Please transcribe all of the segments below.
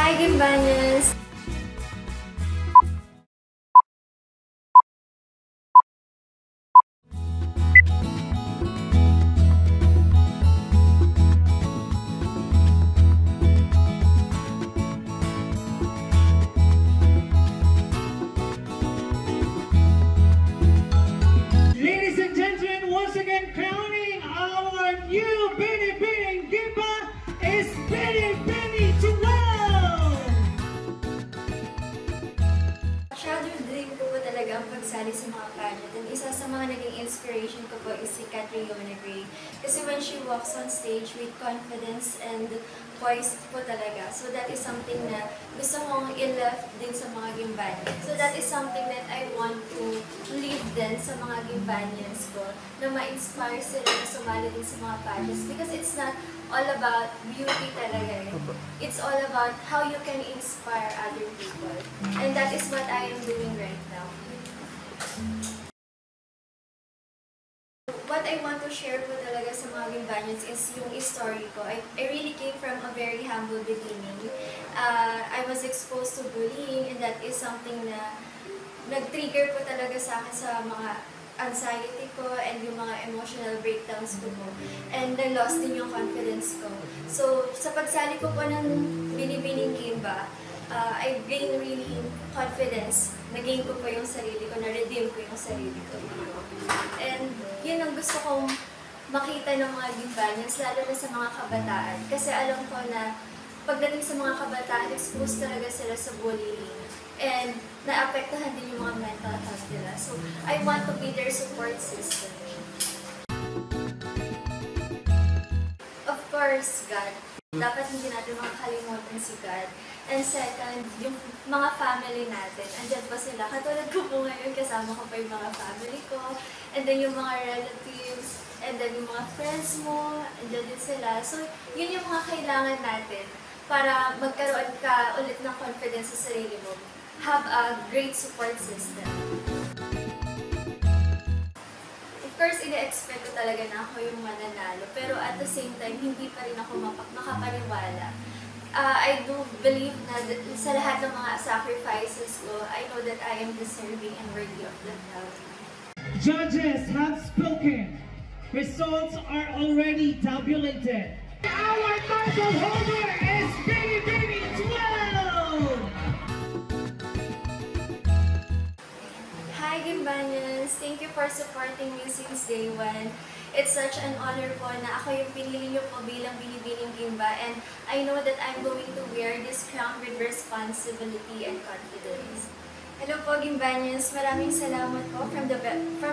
Hi, Gimbanyans! Ladies and gentlemen, once again crowning our new Binibining Gimba is Binibini Joel! Childhood dream ko po talaga ang pagsali sa mga pageant. And isa sa mga naging inspiration ko po is si Catriona Gray. Kasi when she walks on stage with confidence and poised po talaga. So that is something na gusto kong i-left din sa mga Gimbanyans. So that is something that I want to leave din sa mga Gimbanyans ko na ma-inspire sila na sumali din sa mga pageants. Because it's not all about beauty talaga. It's all about how you can inspire other people. And that is what I am doing right now. What I want to share po talaga sa mga Gimbanyans is yung story ko. I really came from a very humble beginning. I was exposed to bullying, and that is something na nag-trigger po talaga sa akin sa mga anxiety ko and yung mga emotional breakdowns ko po. And na-lost din yung confidence ko. So, sa pagsali ko po ng Binibining Gimba, I gained really confidence. Nagain ko po yung sarili ko, na-redeem ko yung sarili ko. And yun ang gusto kong makita ng mga Gimbanyans, lalo na sa mga kabataan. Kasi alam ko na pagdating sa mga kabataan, exposed talaga sila sa bullying. And naapektuhan din yung mga mental health nila. So, I want to be their support system. Of course, God. Dapat hindi natin makakalimutan si God. And second, yung mga family natin. Andyan pa sila. Katulad ko po ngayon, kasama ko pa yung mga family ko. And then yung mga relatives. And then yung mga friends mo. Andyan din sila. So, yun yung mga kailangan natin para magkaroon ka ulit ng confidence sa sarili mo. Have a great support system. Of course, ina-expect ko talaga na ako yung mananalo. Pero at the same time, hindi pa rin ako makapaniwala. I do believe na sa lahat ng mga sacrifices ko, I know that I am deserving and worthy of that love. Judges have spoken. Results are already tabulated. Our title holder is Binibini Joel! Hi, Gimbanyans! Thank you for supporting me since day one. It's such an honor po na ako yung pinili niyo po bilang Binibining Gimba, and I know that I'm going to wear this crown with responsibility and confidence. Hello po, Gimbanyans! Maraming salamat po from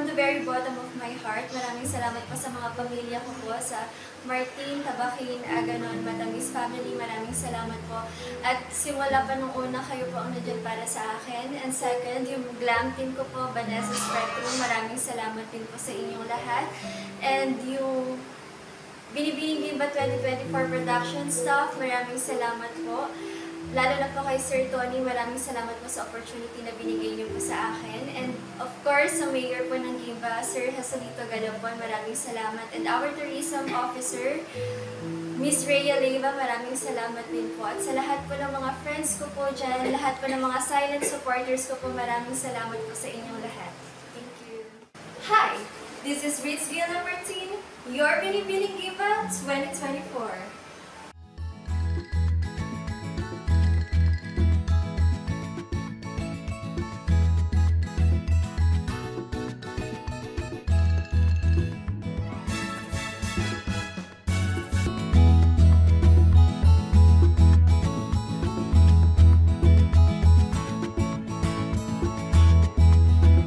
the very bottom of my heart. Maraming salamat po sa mga pamilya ko po, sa Martin, Tabakin, Aganon, Matamis family. Maraming salamat po. At simula pa nung una, kayo po ang nandiyan para sa akin. And second, yung glam team ko po, Vanessa Spectrum. Maraming salamat din po sa inyong lahat. And yung Binibining Gimba 2024 production staff, maraming salamat po. Lalo na po kay Sir Tony, maraming salamat po sa opportunity na binigay niyo po sa akin. And of course, sa mayor po ng Gimba, Sir Hasalito Galapon, maraming salamat. And our tourism officer, Miss Rhea Leyva, maraming salamat din po. At sa lahat po ng mga friends ko po dyan, lahat po ng mga silent supporters ko po, maraming salamat po sa inyong lahat. Thank you. Hi! This is Ritz Villa Martin, your Binibining Gimba 2024.